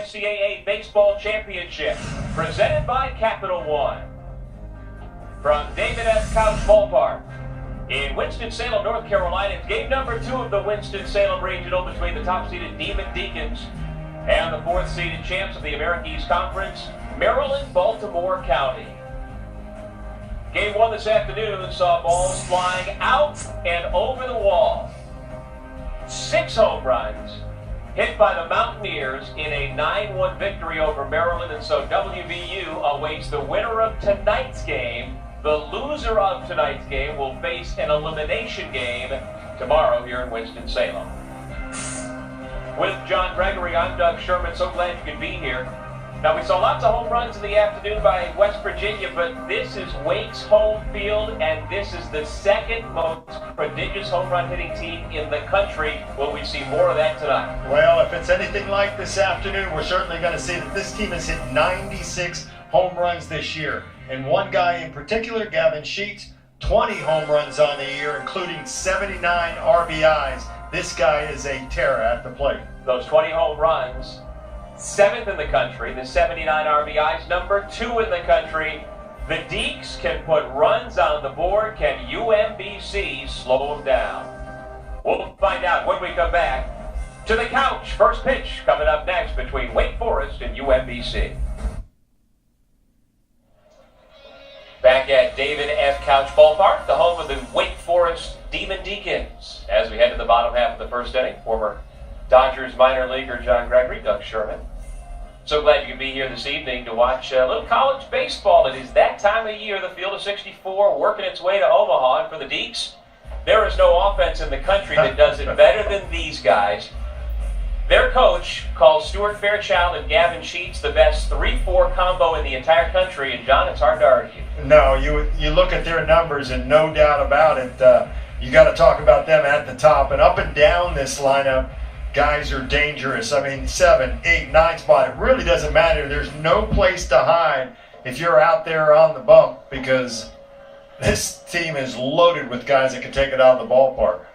NCAA Baseball Championship, presented by Capital One. From David F. Couch Ballpark in Winston-Salem, North Carolina, it's game number 2 of the Winston-Salem Regional between the top-seeded Demon Deacons and the 4th-seeded champs of the America East Conference, Maryland, Baltimore County. Game 1 this afternoon saw balls flying out and over the wall. 6 home runs hit by the Mountaineers in a 9-1 victory over Maryland, and so WVU awaits the winner of tonight's game. The loser of tonight's game will face an elimination game tomorrow here in Winston-Salem. With John Gregory, I'm Doug Sherman. So glad you could be here. Now, we saw lots of home runs in the afternoon by West Virginia, but this is Wake's home field, and this is the second most prodigious home run hitting team in the country. Will we see more of that tonight? Well, if it's anything like this afternoon, we're certainly going to see that this team has hit 96 home runs this year. And one guy in particular, Gavin Sheets, 20 home runs on the year, including 79 RBIs. This guy is a terror at the plate. Those 20 home runs, 7th in the country. The 79 RBIs, number 2 in the country. The Deeks can put runs on the board. Can UMBC slow them down? We'll find out when we come back to the couch. First pitch coming up next between Wake Forest and UMBC. Back at David F. Couch Ballpark, the home of the Wake Forest Demon Deacons. As we head to the bottom half of the first inning, former Dodgers minor leaguer John Gregory, Doug Sherman. So glad you could be here this evening to watch a little college baseball. It is that time of year, the Field of 64 working its way to Omaha. And for the Deeks, there is no offense in the country that does it better than these guys. Their coach calls Stuart Fairchild and Gavin Sheets the best 3-4 combo in the entire country. And John, it's hard to argue. No, you look at their numbers, and no doubt about it, you got to talk about them at the top. And up and down this lineup, guys are dangerous. I mean, 7, 8, 9 spot, it really doesn't matter. There's no place to hide if you're out there on the bump, because this team is loaded with guys that can take it out of the ballpark.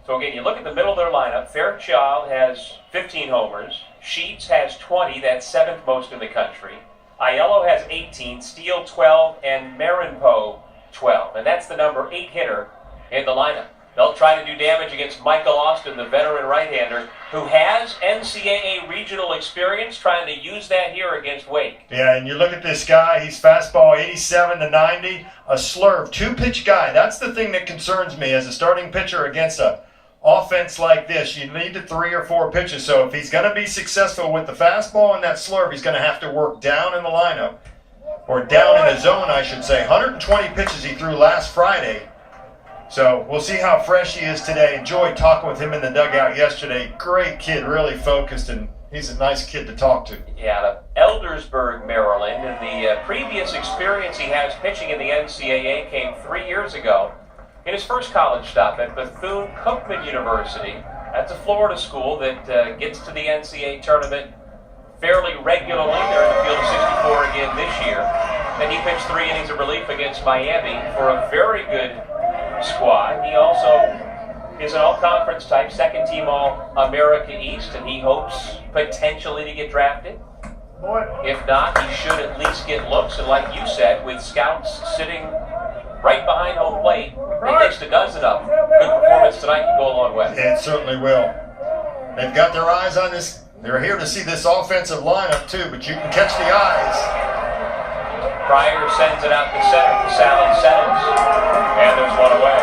So again, you look at the middle of their lineup. Fairchild has 15 homers. Sheets has 20. That's 7th most in the country. Aiello has 18. Steele 12. And Marinpo 12. And that's the number 8 hitter in the lineup. They'll try to do damage against Michael Austin, the veteran right-hander, who has NCAA regional experience, trying to use that here against Wake. Yeah, and you look at this guy, he's fastball 87 to 90, a slurve, 2-pitch guy. That's the thing that concerns me as a starting pitcher against a offense like this. You need the 3 or 4 pitches. So if he's going to be successful with the fastball and that slurve, he's going to have to work down in the lineup, or down in the zone, I should say. 120 pitches he threw last Friday. So we'll see how fresh he is today. Enjoyed talking with him in the dugout yesterday. Great kid, really focused, and he's a nice kid to talk to. Yeah, out of Eldersburg, Maryland, and the previous experience he has pitching in the NCAA came 3 years ago in his first college stop at Bethune-Cookman University. That's a Florida school that gets to the NCAA tournament fairly regularly. They're in the Field of 64 again this year. And he pitched 3 innings of relief against Miami for a very good squad. He also is an all-conference type, second-team All-America East, and he hopes potentially to get drafted. If not, he should at least get looks. And like you said, with scouts sitting right behind home plate, at least a dozen of them, good performance tonight can go a long way. It certainly will. They've got their eyes on this. They're here to see this offensive lineup, too, but you can catch the eyes. Pryor sends it out to center. Sally settles, and there's one away.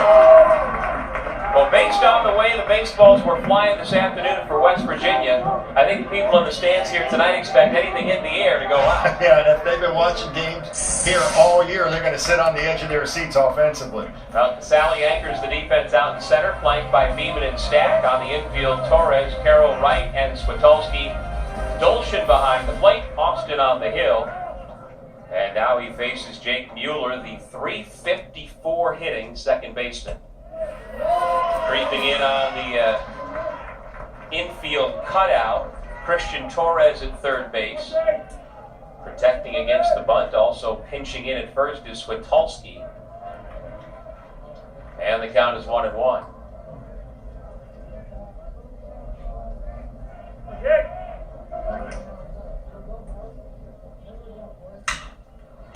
Well, based on the way the baseballs were flying this afternoon for West Virginia, I think the people in the stands here tonight expect anything in the air to go out. Yeah, and if they've been watching games here all year, they're going to sit on the edge of their seats offensively. Well, Sally anchors the defense out in center, flanked by Beeman and Stack. On the infield, Torres, Carroll, Wright, and Switolski. Dolshin behind the plate, Austin on the hill. And now he faces Jake Mueller, the .354 hitting second baseman. Creeping in on the infield cutout, Christian Torres at third base. Protecting against the bunt, also pinching in at first is Switolski. And the count is 1-1.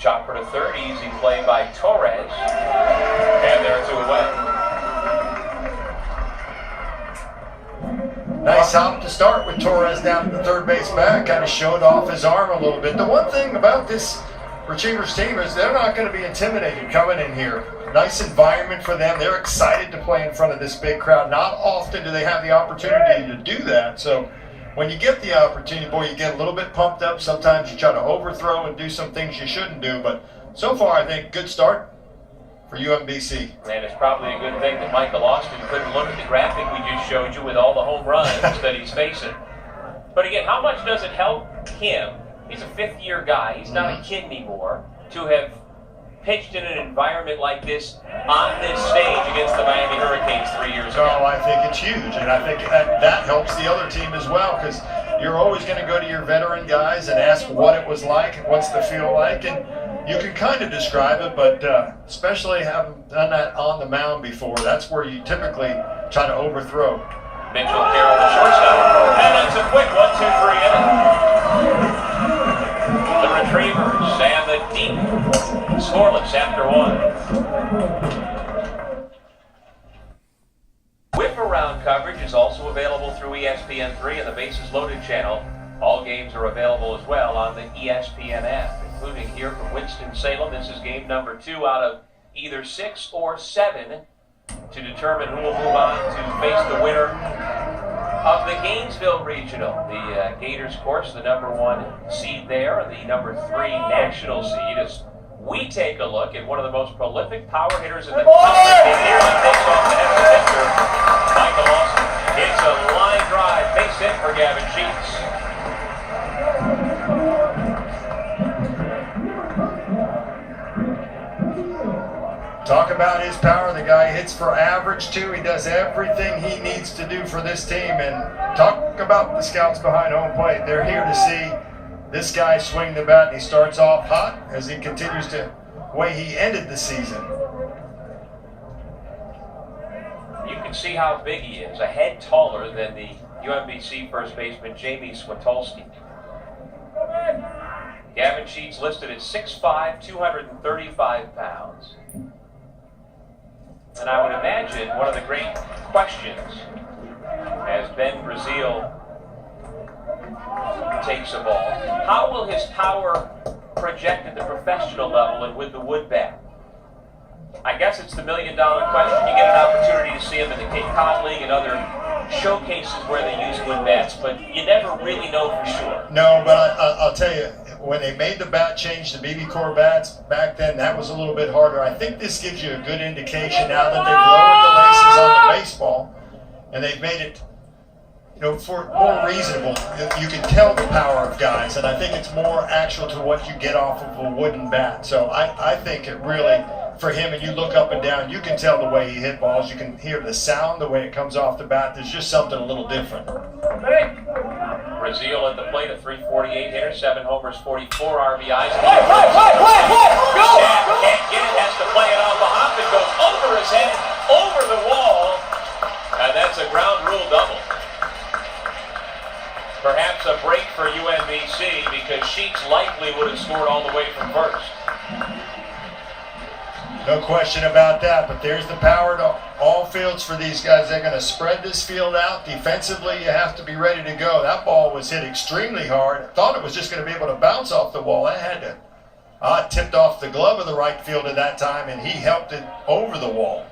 Chopper to third, easy play by Torres. And there two away. Nice hop to start with Torres down at the third base bag. Kind of showed off his arm a little bit. The one thing about this Retrievers team is they're not going to be intimidated coming in here. Nice environment for them. They're excited to play in front of this big crowd. Not often do they have the opportunity to do that. So when you get the opportunity, boy, you get a little bit pumped up. Sometimes you try to overthrow and do some things you shouldn't do. But so far, I think good start for UMBC. And it's probably a good thing that Michael Austin couldn't look at the graphic we just showed you with all the home runs that he's facing. But again, how much does it help him? He's a fifth-year guy. He's not a kid anymore. To have pitched in an environment like this on this stage against the Miami Hurricanes 3 years ago. Oh, I think it's huge, and I think that helps the other team as well, because you're always going to go to your veteran guys and ask what it was like, what's the feel like, and you can kind of describe it, but especially having done that on the mound before, that's where you typically try to overthrow. Mitchell Carroll, the shortstop, and that's a quick 1-2-3 inning. The Retrievers and the Deep scoreless after one. Whip around coverage is also available through ESPN3 and the Bases Loaded channel. All games are available as well on the ESPN app, including here from Winston-Salem. This is game number 2 out of either 6 or 7 to determine who will move on to face the winner of the Gainesville Regional. The Gators, of course, the number 1 seed there, and the number 3 national seed, as we take a look at one of the most prolific power hitters in the country. Here he takes off the head of the pitcher, Michael Austin. It's a line drive, base hit for Gavin Sheets. Talk about his power. The guy hits for average, too. He does everything he needs to do for this team. And talk about the scouts behind home plate. They're here to see this guy swing the bat, and he starts off hot as he continues to way he ended the season. You can see how big he is, a head taller than the UMBC first baseman Jamie Switolski. Gavin Sheets listed at 6'5", 235 pounds. And I would imagine one of the great questions as Ben Brazil takes a ball, how will his power project at the professional level and with the wood bat? I guess it's the million-dollar question. You get an opportunity to see him in the Cape Cod League and other showcases where they use wood bats, but you never really know for sure. No, but I'll tell you, when they made the bat change to BB Core bats back then, that was a little bit harder. I think this gives you a good indication now that they've lowered the laces on the baseball and they've made it, for more reasonable. You can tell the power of guys, and I think it's more actual to what you get off of a wooden bat. So I think it really, for him, and you look up and down, you can tell the way he hit balls. You can hear the sound, the way it comes off the bat. There's just something a little different. Brazil at the plate, a .348 hitter, 7 homers, 44 RBIs. Can't get it, has to play it off a hop. It goes over his head, over the wall, and that's a ground rule double. Perhaps a break for UMBC because Sheets likely would have scored all the way from first. No question about that, but there's the power to all fields for these guys. They're going to spread this field out. Defensively, you have to be ready to go. That ball was hit extremely hard. I thought it was just going to be able to bounce off the wall. That had to tipped off the glove of the right field at that time, and he helped it over the wall.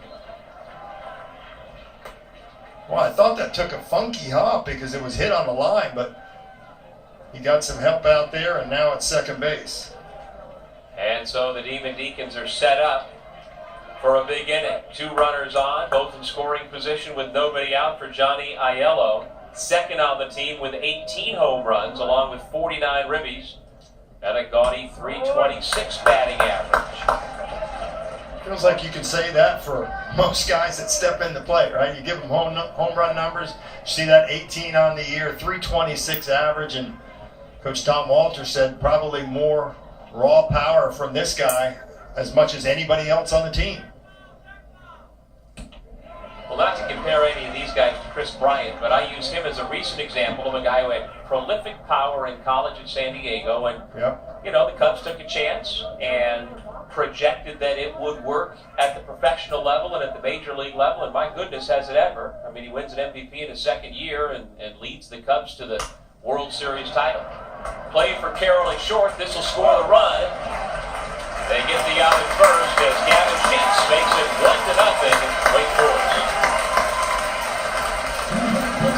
Well, I thought that took a funky hop because it was hit on the line, but he got some help out there, and now it's second base. And so the Demon Deacons are set up for a big inning. 2 runners on, both in scoring position with nobody out for Johnny Aiello. Second on the team with 18 home runs, along with 49 ribbies, and a gaudy .326 batting average. Feels like you can say that for most guys that step into play, right? You give them home run numbers. You see that 18 on the year, .326 average, and Coach Tom Walter said probably more raw power from this guy as much as anybody else on the team. Well, not to compare any of these guys to Chris Bryant, but I use him as a recent example of a guy who had prolific power in college at San Diego, and you know, the Cubs took a chance and projected that it would work at the professional level and at the major league level, and my goodness, has it ever. I mean, he wins an MVP in his second year and leads the Cubs to the World Series title. Play for Carroll at short. This will score the run. They get the out at first as Gavin Sheets makes it 1-0 Wake Forest.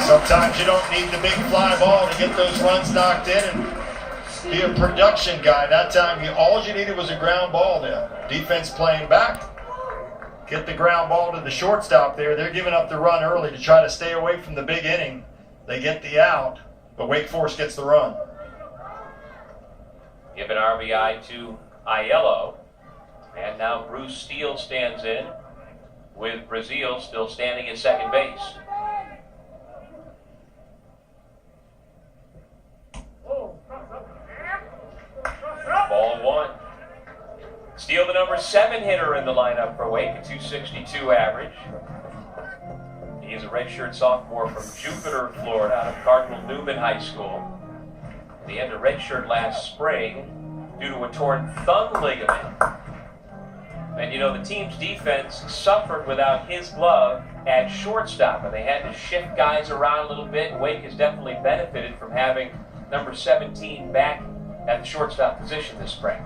Sometimes you don't need the big fly ball to get those runs knocked in and be a production guy. That time, all you needed was a ground ball. The defense playing back. Get the ground ball to the shortstop there. They're giving up the run early to try to stay away from the big inning. They get the out, but Wake Forest gets the run. Give an RBI to Aiello, and now Bruce Steele stands in with Brazil still standing at second base. Ball one. Steele, the number 7 hitter in the lineup for Wake, a .262 average. He's a redshirt sophomore from Jupiter, Florida, out of Cardinal Newman High School. He had a redshirt last spring due to a torn thumb ligament. And you know, the team's defense suffered without his glove at shortstop, and they had to shift guys around a little bit. Wake has definitely benefited from having number 17 back at the shortstop position this spring.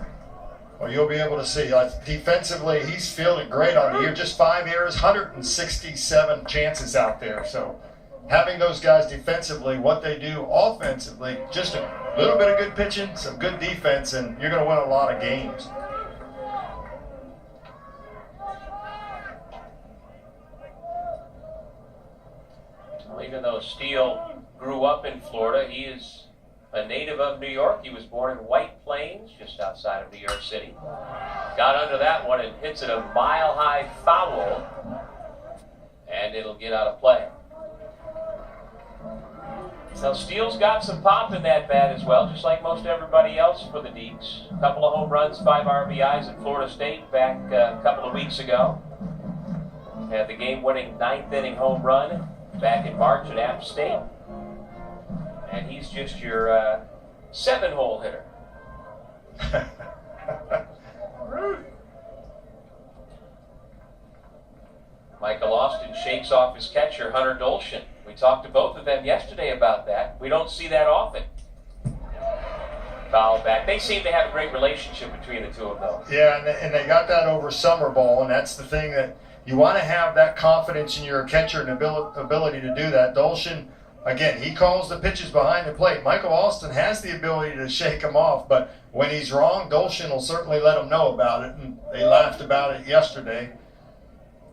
Well, you'll be able to see. Defensively, he's fielded great on the year. Just 5 errors, 167 chances out there. So having those guys defensively, what they do offensively, just a little bit of good pitching, some good defense, and you're going to win a lot of games. Well, even though Steele grew up in Florida, he is a native of New York. He was born in White Plains, just outside of New York City. Got under that one and hits it a mile-high foul, and it'll get out of play. Now, Steele's got some pop in that bat as well, just like most everybody else for the Deeks. A couple of home runs, 5 RBIs at Florida State back a couple of weeks ago. Had the game-winning 9th inning home run back in March at App State. And he's just your 7-hole hitter. Michael Austin shakes off his catcher, Hunter Dolshin. We talked to both of them yesterday about that. We don't see that often. Foul back. They seem to have a great relationship between the two of them. Yeah, and they got that over summer ball, and that's the thing that you want to have that confidence in your catcher and ability to do that. Dolshin, again, he calls the pitches behind the plate. Michael Austin has the ability to shake him off, but when he's wrong, Dolshin will certainly let him know about it, and they laughed about it yesterday.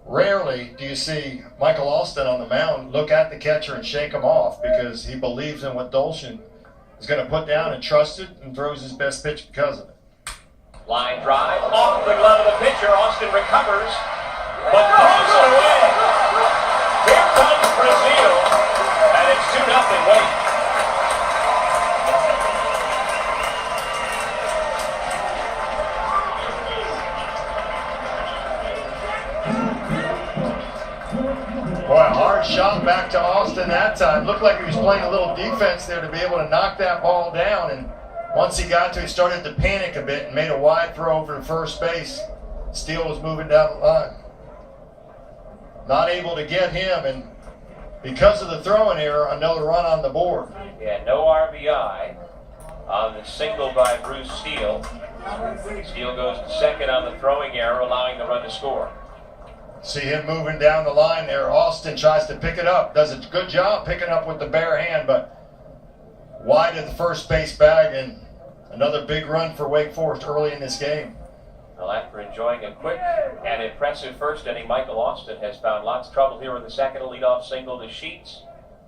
Rarely do you see Michael Austin on the mound look at the catcher and shake him off because he believes in what Dolshin is going to put down and trust it and throws his best pitch because of it. Line drive off the glove of the pitcher. Austin recovers, but throws it away. Here comes Brazil, and it's 2-0 Wake. Boy, a hard shot back to Austin that time. Looked like he was playing a little defense there to be able to knock that ball down. And once he got to it, he started to panic a bit and made a wide throw over to first base. Steele was moving down the line. Not able to get him, and because of the throwing error, another run on the board. Yeah, no RBI on the single by Bruce Steele. Steele goes to second on the throwing error, allowing the run to score. See him moving down the line there. Austin tries to pick it up. Does a good job picking up with the bare hand, but wide of the first base bag, and another big run for Wake Forest early in this game. Well, after enjoying a quick and impressive first inning, Michael Austin has found lots of trouble here in the second. A leadoff single to Sheets,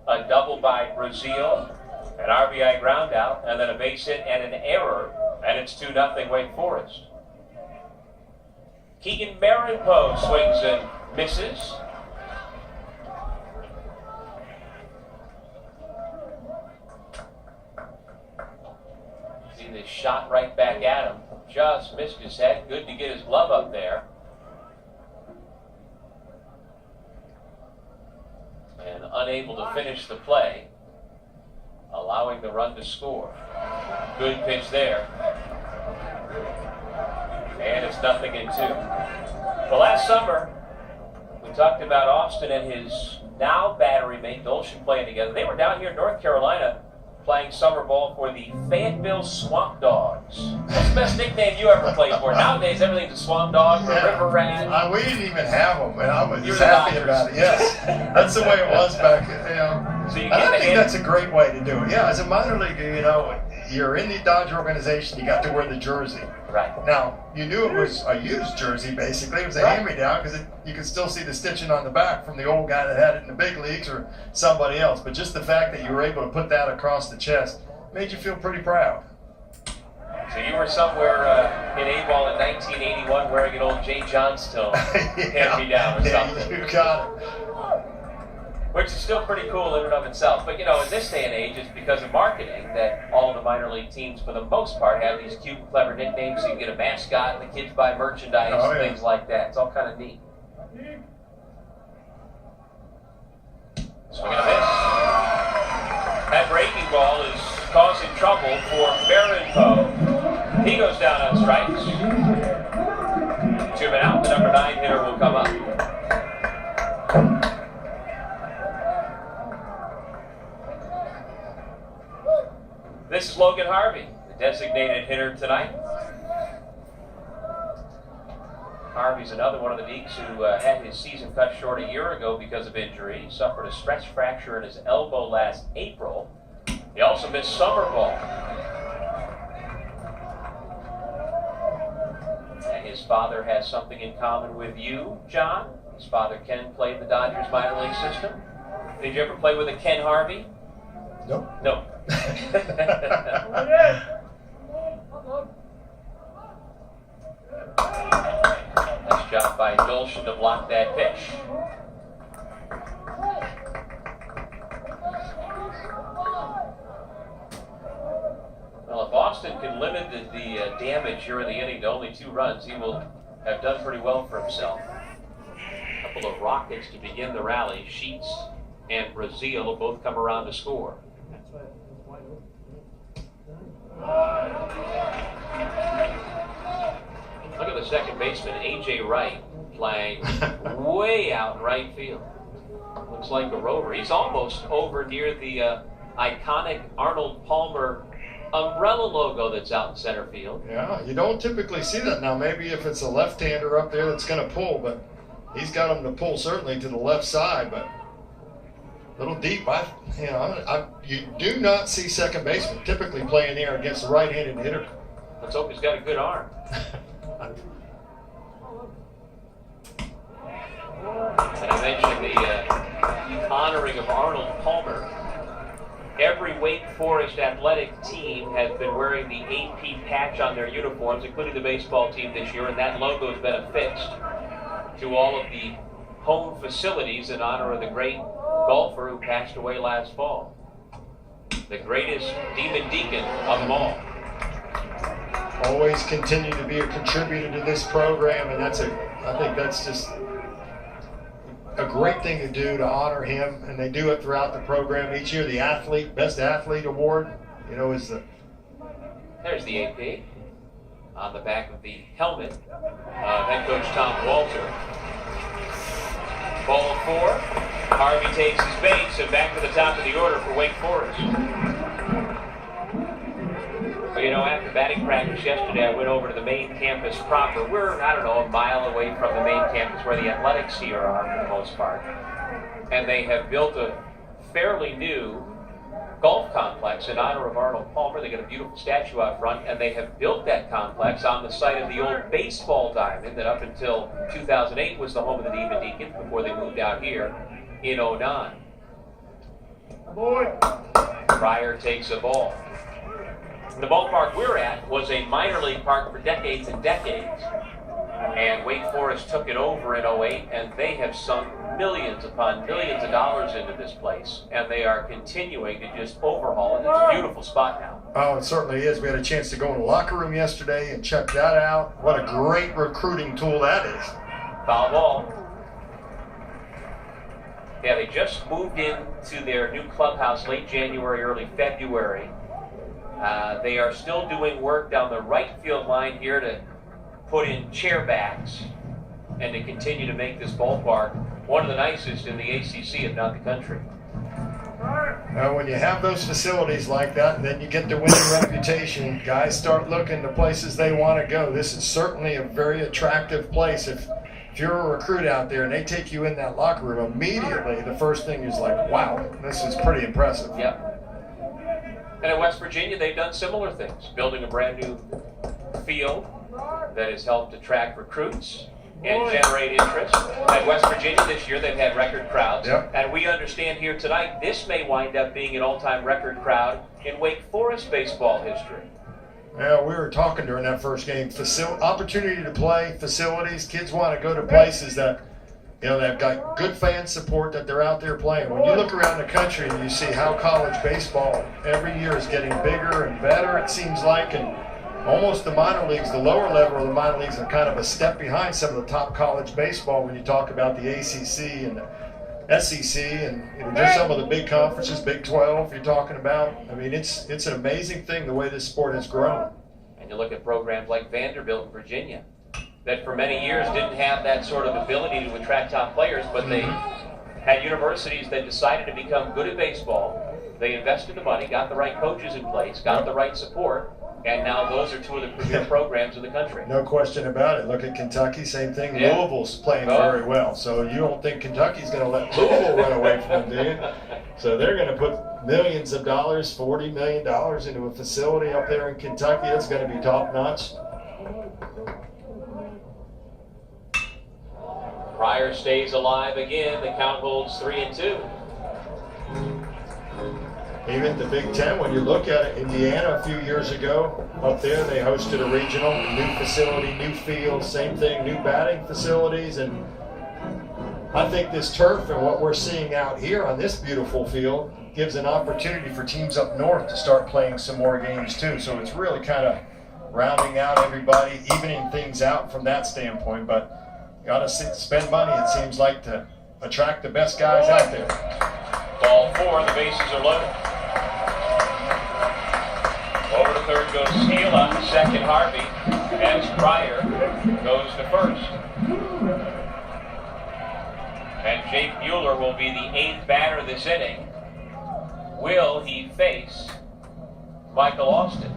a double by Brazil, an RBI ground out, and then a base hit and an error, and it's 2-0 Wake Forest. Keegan Marinpo swings and misses. See this shot right back at him. Just missed his head. Good to get his glove up there. unable to finish the play, allowing the run to score. Good pitch there. And it's 0-2. Well, last summer, we talked about Austin and his now battery mate Dolshin playing together. They were down here in North Carolina playing summer ball for the Fayetteville Swamp Dogs. What's the best nickname you ever played for? Nowadays, everything's a Swamp Dog or a River Rat. We didn't even have them, and I was happy about it. Yes, that's the way it was back. So you I think that's a great way to do it. Yeah, as a minor leaguer, you're in the Dodger organization. You got to wear the jersey. Right. Now, you knew it was a used jersey, basically. It was a hand-me-down because you could still see the stitching on the back from the old guy that had it in the big leagues or somebody else. But just the fact that you were able to put that across the chest made you feel pretty proud. So you were somewhere in A-ball in 1981 wearing an old Jay Johnstone hand-me-down or something. You got it. Which is still pretty cool in and of itself. But, in this day and age, it's because of marketing that all of the minor league teams, for the most part, have these cute and clever nicknames. So you can get a mascot, and the kids buy merchandise, and things like that. It's all kind of neat. Swing and a miss. That breaking ball is causing trouble for Barenko. He goes down on strikes. 2 men out. The number 9 hitter will come up. This is Logan Harvey, the designated hitter tonight. Harvey's another one of the Deeks who had his season cut short a year ago because of injury. He suffered a stress fracture in his elbow last April. He also missed summer ball. And his father has something in common with you, John. His father, Ken, played in the Dodgers minor league system. Did you ever play with a Ken Harvey? Nope. No. Nice job by Dolshin to block that pitch. Well, if Austin can limit the damage here in the inning to only 2 runs, he will have done pretty well for himself. A couple of rockets to begin the rally. Sheets and Brazil will both come around to score. Look at the second baseman, A.J. Wright, playing way out in right field. Looks like a rover. He's almost over near the iconic Arnold Palmer umbrella logo that's out in center field. Yeah, you don't typically see that now. Maybe if it's a left-hander up there that's going to pull, but he's got him to pull certainly to the left side, but a little deep. You do not see second baseman typically playing there against the right-handed hitter. Let's hope he's got a good arm. And I mentioned the honoring of Arnold Palmer. Every Wake Forest athletic team has been wearing the AP patch on their uniforms, including the baseball team this year, and that logo has been affixed to all of the home facilities in honor of the great golfer who passed away last fall. The greatest demon deacon of them all. Always continue to be a contributor to this program, and I think that's just a great thing to do to honor him, and they do it throughout the program each year. The best athlete award, is the. There's the AP on the back of the helmet of head coach Tom Walter. Ball 4. Harvey takes his base and back to the top of the order for Wake Forest. Well, after batting practice yesterday, I went over to the main campus proper. We're, a mile away from the main campus where the athletics here are for the most part. And they have built a fairly new golf complex in honor of Arnold Palmer. They got a beautiful statue out front, and they have built that complex on the site of the old baseball diamond that up until 2008 was the home of the Demon Deacons before they moved out here in 09. Pryor takes a ball. The ballpark we're at was a minor league park for decades and decades. And Wake Forest took it over in 08, and they have sunk millions upon millions of dollars into this place. And they are continuing to just overhaul it. It's a beautiful spot now. Oh, it certainly is. We had a chance to go in the locker room yesterday and check that out. What a great recruiting tool that is. Foul ball. Yeah, they just moved into their new clubhouse late January, early February. They are still doing work down the right field line here to put in chair backs and to continue to make this ballpark one of the nicest in the ACC, if not the country. When you have those facilities like that, and then you get the winning reputation, guys start looking to places they want to go. This is certainly a very attractive place. If you're a recruit out there and they take you in that locker room, immediately the first thing is like, wow, this is pretty impressive. Yep. And in West Virginia, they've done similar things, building a brand new field that has helped attract recruits and generate interest. At West Virginia this year, they've had record crowds. Yep. And we understand here tonight, this may wind up being an all-time record crowd in Wake Forest baseball history. Yeah, we were talking during that first game. Opportunity to play, facilities. Kids want to go to places that, they've got good fan support that they're out there playing. When you look around the country and you see how college baseball every year is getting bigger and better, it seems like, and almost the minor leagues, the lower level of the minor leagues are kind of a step behind some of the top college baseball when you talk about the ACC and the SEC and just some of the big conferences, Big 12 you're talking about. I mean, it's an amazing thing the way this sport has grown. And you look at programs like Vanderbilt in Virginia that for many years didn't have that sort of ability to attract top players, but they had universities that decided to become good at baseball. They invested the money, got the right coaches in place, got the right support, and now those are two of the premier programs in the country. No question about it. Look at Kentucky, same thing. Yeah. Louisville's playing very well. So you don't think Kentucky's going to let Louisville run away from them, do you? So they're going to put millions of dollars, $40 million into a facility up there in Kentucky. That's going to be top notch. Pryor stays alive again. The count holds 3-2. Even the Big Ten, when you look at it, Indiana a few years ago, up there, they hosted a regional, new facility, new field, same thing, new batting facilities. And I think this turf and what we're seeing out here on this beautiful field gives an opportunity for teams up north to start playing some more games too. So it's really kind of rounding out everybody, evening things out from that standpoint. But you got to spend money, it seems like, to attract the best guys out there. Ball 4, the bases are loaded. Over to third goes Steele, second Harvey, as Pryor goes to first. And Jake Mueller will be the 8th batter this inning. Will he face Michael Austin?